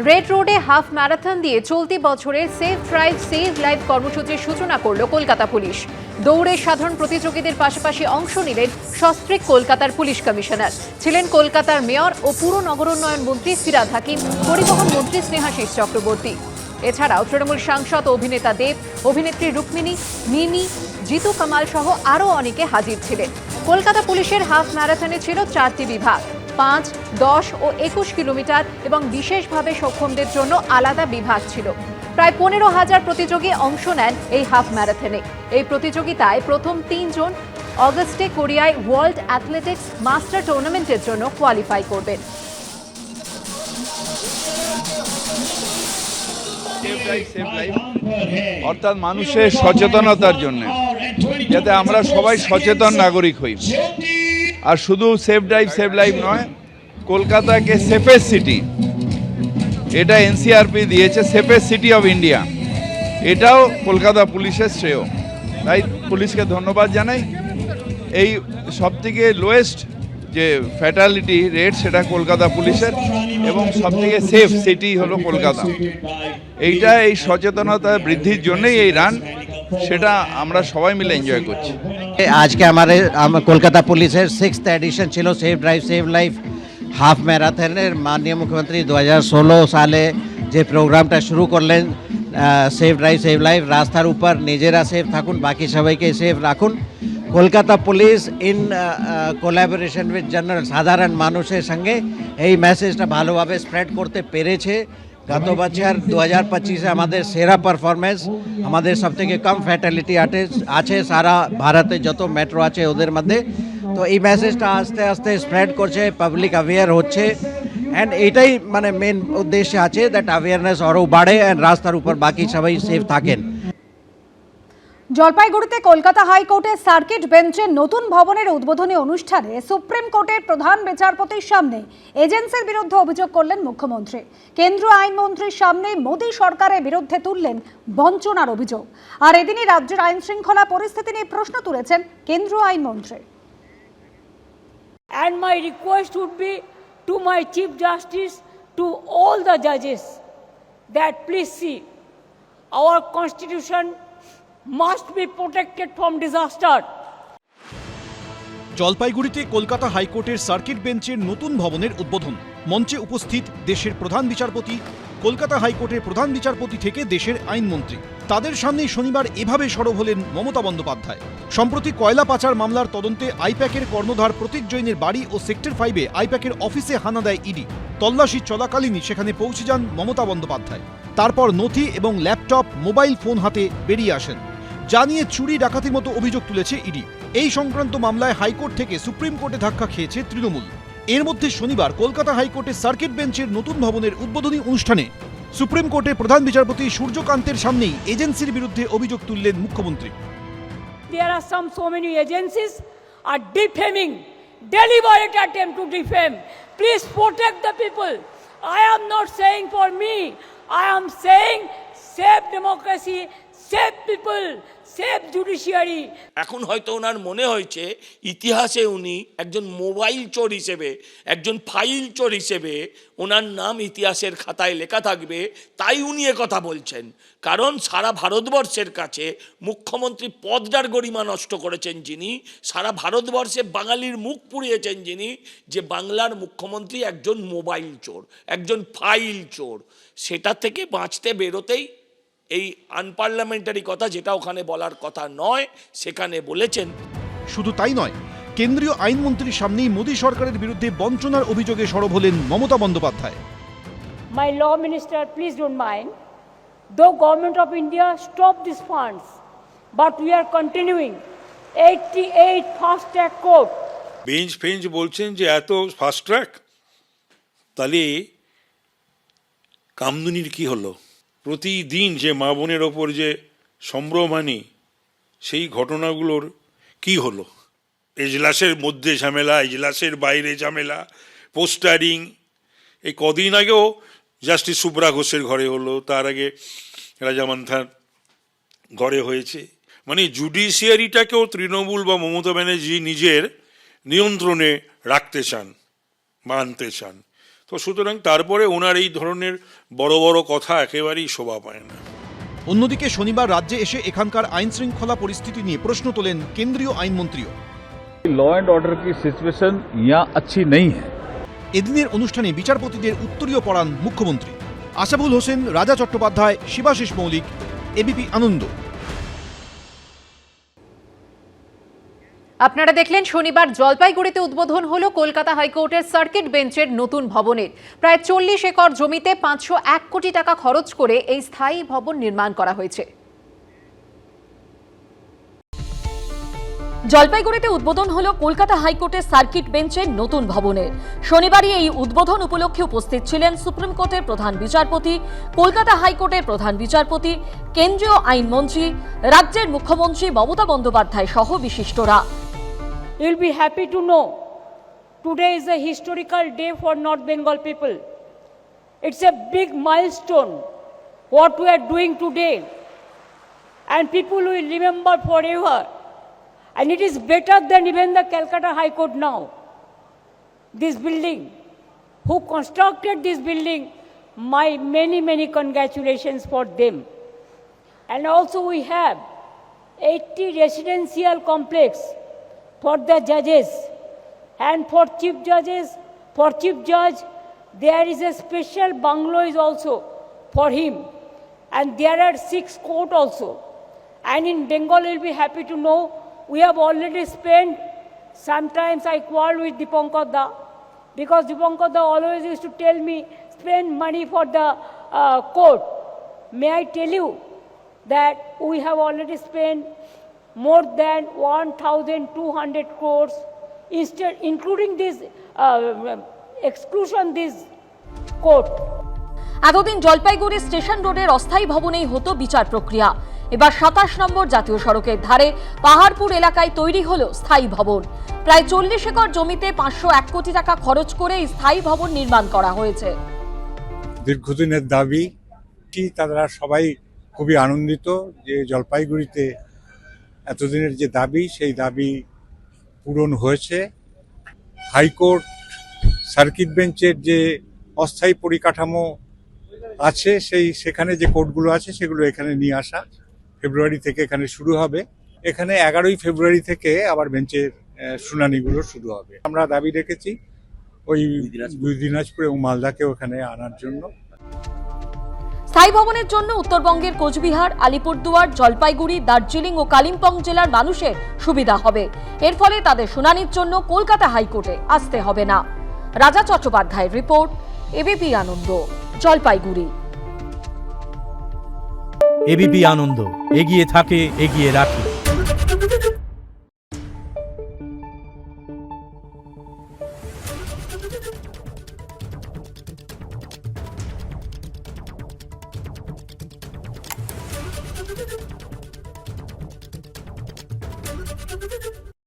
Red রোডে half marathon দিয়ে চলতি বছরের সেভ ড্রাইভ সেভ লাইফ কর্মসূচির সূচনা করল কলকাতা পুলিশ। দৌড়ে সাধারণ প্রতিযোগীদের পাশাপাশি অংশ নিলেন সস্ত্রীক কলকাতার পুলিশ কমিশনার, ছিলেন কলকাতার মেয়র ও পুর নগরোন্নয়ন মন্ত্রী ফিরহাদ হাকিম, পরিবহন মন্ত্রী স্নেহাশিস চক্রবর্তী। এছাড়াও তৃণমূল সাংসদ ও অভিনেতা দেব, অভিনেত্রী রুক্মিণী, মিমি, জিতু কামাল সহ আরও অনেকে হাজির ছিলেন। কলকাতা পুলিশের হাফ ম্যারাথনে ছিল 4টি বিভাগ, 5, 10 ও 21 কিলোমিটার এবং বিশেষভাবে সক্ষমদের জন্য আলাদা বিভাগ ছিল। প্রায় 15,000 প্রতিযোগী অংশ নেন এই হাফ ম্যারাথনে। এই প্রতিযোগিতায় প্রথম 3 জন অগস্টে কোরিয়ায় ওয়ার্ল্ড অ্যাথলেটিক্স মাস্টার টুর্নামেন্টের জন্য কোয়ালিফাই করবেন। অর্থাৎ মানুষের সচেতনতার জন্য, যাতে আমরা সবাই সচেতন নাগরিক হই। আর শুধু সেভ ড্রাইভ সেভ লাইফ নয়, কলকাতাকে সেফেস্ট সিটি, এটা এনসিআরপি দিয়েছে সেফেস্ট সিটি অফ ইন্ডিয়া, এটাও কলকাতা পুলিশের শ্রেয়। তাই পুলিশকে ধন্যবাদ জানাই। এই সবথেকে লোয়েস্ট যে ফ্যাটালিটি রেট সেটা কলকাতা পুলিশের, এবং সবথেকে সেফ সিটি হলো কলকাতা। এইটা এই সচেতনতা বৃদ্ধির জন্যই এই রান, সেটা আমরা সবাই মিলে এনজয় করছি। আজকে কলকাতা পুলিশের 6th এডিশন ছিল save drive save life half ম্যারাথনের। মাননীয় মুখ্যমন্ত্রী 2016 সালে যে প্রোগ্রামটা শুরু করলেন, সেভ ড্রাইভ সেভ লাইফ, রাস্তার উপর নিজেরা সেফ থাকুন, বাকি সবাইকে সেফ রাখুন। Kolkata police in collaboration with general, সাধারণ মানুষের সঙ্গে এই মেসেজটা ভালোভাবে স্প্রেড করতে পেরেছে। গত বছর 2025-এ আমাদের সেরা পারফরমেন্স, আমাদের সবথেকে কম ফ্যাটালিটি আছে সারা ভারতে যত মেট্রো আছে ওদের মধ্যে। তো এই মেসেজটা আস্তে আস্তে স্প্রেড করছে, পাবলিক অ্যাওয়্যার হচ্ছে, অ্যান্ড এইটাই মানে মেন উদ্দেশ্য আছে দ্যাট অ্যাওয়ারনেস আরও বাড়ে অ্যান্ড রাস্তার উপর বাকি সবাই সেফ থাকেন। জলপাইগুড়িতে কলকাতা হাইকোর্টের সার্কিট বেঞ্চের নতুন ভবনের উদ্বোধনী অনুষ্ঠানে সুপ্রিম কোর্টের প্রধান বিচারপতির সামনে এজেন্সির বিরুদ্ধে অভিযোগ করলেন মুখ্যমন্ত্রী। কেন্দ্রীয় আইনমন্ত্রীর সামনে মোদী সরকারের বিরুদ্ধে তুললেন বঞ্চনার অভিযোগ। আর এদিনই রাজ্যের আইন শৃঙ্খলা পরিস্থিতি নিয়ে প্রশ্ন তুলেছেন কেন্দ্রীয় আইনমন্ত্রী। And my request would be to my Chief Justice, to all the judges, that please see, our constitution must be protected from disaster. জলপাইগুড়িতে কলকাতা হাইকোর্টের সার্কিট বেঞ্চের নতুন ভবনের উদ্বোধন। মঞ্চে উপস্থিত দেশের প্রধান বিচারপতি, কলকাতা হাইকোর্টের প্রধান বিচারপতি থেকে দেশের আইনমন্ত্রী। তাদের সামনেই শনিবার এভাবে সরব হলেন মমতা বন্দ্যোপাধ্যায়। সম্প্রতি কয়লা পাচার মামলার তদন্তে আইপ্যাকের কর্ণধার প্রতীক জৈনের বাড়ি ও সেক্টর 5-এ আইপ্যাকের অফিসে হানা দেয় ইডি। তল্লাশি চলাকালীনই সেখানে পৌঁছে যান মমতা বন্দ্যোপাধ্যায়। তারপর নথি এবং ল্যাপটপ, মোবাইল ফোন হাতে বেরিয়ে আসেন, যা নিয়ে চুরি ডাকাতির মতো অভিযোগ তুলেছে ইডি। এই সংক্রান্ত মামলায় হাইকোর্ট থেকে সুপ্রিম কোর্টে ধাক্কা খেয়েছে তৃণমূল। এর মধ্যে শনিবার কলকাতা হাইকোর্টের সার্কিট বেঞ্চের নতুন ভবনের উদ্বোধনী অনুষ্ঠানে সুপ্রিম কোর্টের প্রধান বিচারপতি সূর্যকান্তের সামনেই এজেন্সির বিরুদ্ধে অভিযোগ তুললেন মুখ্যমন্ত্রী। There are so many agencies are defaming, deliberate attempt to defame. Please protect the people. I am not saying for me, I am saying save democracy, save people, save judiciary. এখন হয়তো ওনার মনে হয়েছে ইতিহাসে উনি একজন মোবাইল চোর হিসেবে, একজন ফাইল চোর হিসেবে ওনার নাম ইতিহাসের খাতায় লেখা থাকবে, তাই উনি কথা বলছেন। কারণ সারা ভারতবর্ষের কাছে মুখ্যমন্ত্রী পদটার গরিমা নষ্ট করেছেন যিনি, সারা ভারতবর্ষে বাঙালির মুখ পুড়িয়েছেন যিনি, যে বাংলার মুখ্যমন্ত্রী একজন মোবাইল চোর, একজন ফাইল চোর। সেটা থেকে বাঁচতে বেরোতেই এই আনপার্লামেন্টারি কথা, যেটা ওখানে বলার কথা নয়, সেখানে বলেছেন। শুধু তাই নয়, কেন্দ্রীয় আইনমন্ত্রীর সামনেই মোদী সরকারের বিরুদ্ধে বঞ্চনার অভিযোগে সরব হলেন Mamata Bandyopadhyay. My law minister, please don't mind. Though Government of India stopped these funds, but we are continuing 88 fast track court. Bench বলছেন যে এত ফাস্ট ট্র্যাক, তাহলে কামদুনির কি হলো? প্রতিদিন যে মা বোনের ওপর যে সম্ভ্রমানি, সেই ঘটনাগুলোর কি হলো? এজলাসের মধ্যে ঝামেলা, এজলাসের বাইরে ঝামেলা, পোস্টারিং। এই কদিন আগেও জাস্টিস সুব্রা ঘোষের ঘরে হলো, তার আগে রাজা মান্থার ঘরে হয়েছে। মানে জুডিশিয়ারিটাকেও তৃণমূল বা মমতা ব্যানার্জি নিজের নিয়ন্ত্রণে রাখতে চান বা আনতে চান। তো সুতরাং তারপরে ওনার এই ধরনের বড় বড় কথা একেবারেই শোভা পায় না। অন্যদিকে শনিবার রাজ্যে এসে এখানকার আইন শৃঙ্খলা পরিস্থিতি নিয়ে প্রশ্ন তোলেন কেন্দ্রীয় আইনমন্ত্রীও। लॉ एंड ऑर्डर की सिचुएशन यहाँ अच्छी नहीं है। এদিনের অনুষ্ঠানে বিচারপতিদের উত্তরীয় পড়ান মুখ্যমন্ত্রী। আশাফুল হোসেন, রাজা চট্টোপাধ্যায়, শিবাশিস মৌলিক, এবিপি আনন্দ। আপনারা দেখলেন শনিবার জলপাইগুড়িতে উদ্বোধন হলো কলকাতা হাইকোর্টের সার্কিট বেঞ্চের নতুন ভবনের। প্রায় 40 একর জমিতে 501 কোটি টাকা খরচ করে এই স্থায়ী ভবন নির্মাণ করা হয়েছে। জলপাইগুড়িতে উদ্বোধন হলো কলকাতা হাইকোর্টের সার্কিট বেঞ্চের নতুন ভবনের। শনিবারই এই উদ্বোধন উপলক্ষে উপস্থিত ছিলেন সুপ্রিম কোর্টের প্রধান বিচারপতি, কলকাতা হাইকোর্টের প্রধান বিচারপতি, কেন্দ্রীয় আইনমন্ত্রী, রাজ্যের মুখ্যমন্ত্রী মমতা বন্দ্যোপাধ্যায় সহ বিশিষ্টরা। You'll be happy to know today is a historical day for North Bengal people. It's a big milestone what we are doing today, and people will remember forever. And it is better than even the Calcutta High Court now. This building, who constructed this building, my many congratulations for them. And also we have 80 residential complex for the judges, and for chief judges, for chief judge, there is a special bungalow is also for him, and there are 6 court also. And in Bengal, you'll be happy to know we have already spent. Sometimes I quarrel with Dipankar Da because Dipankar Da always used to tell me spend money for the court. May I tell you that we have already spent more than 1,200 crores, instead, including this exclusion this court. এতদিন Jalpaiguri station রোডের অস্থায়ী ভবনেই হতো বিচার প্রক্রিয়া। এবার 27 নম্বর জাতীয় সড়কের ধারে পাহাড়পুর এলাকায় তৈরি হলো স্থায়ী ভবন। প্রায় 40 একর জমিতে 501 কোটি টাকা খরচ করে এই স্থায়ী ভবন নির্মাণ করা হয়েছে। দীর্ঘদিনের দাবি, তারা সবাই খুবই আনন্দিত যে জলপাইগুড়িতে এতদিনের যে দাবি সেই দাবি পূরণ হয়েছে। হাইকোর্ট সার্কিট বেঞ্চের যে অস্থায়ী পরিকাঠামো আছে সেখানে যে কোর্টগুলো আছে সেগুলো এখানে নিয়ে আসা, ফেব্রুয়ারি থেকে এখানে শুরু হবে। এখানে 11ই ফেব্রুয়ারি থেকে আবার বেঞ্চের শুনানিগুলো শুরু হবে। আমরা দাবি রেখেছি ওই দুই দিনাজপুর এবং মালদাকেও এখানে আনার জন্য। স্থায়ী ভবনের জন্য উত্তরবঙ্গের কোচবিহার, আলিপুরদুয়ার, জলপাইগুড়ি, দার্জিলিং ও কালিম্পং জেলার মানুষের সুবিধা হবে। এর ফলে তাদের শুনানির জন্য কলকাতা হাইকোর্টে আসতে হবে না। রাজা চট্টোপাধ্যায়ের রিপোর্ট, এবিপি আনন্দ, জলপাইগুড়ি। এবিপি আনন্দ, এগিয়ে থাকে, এগিয়ে রাখে।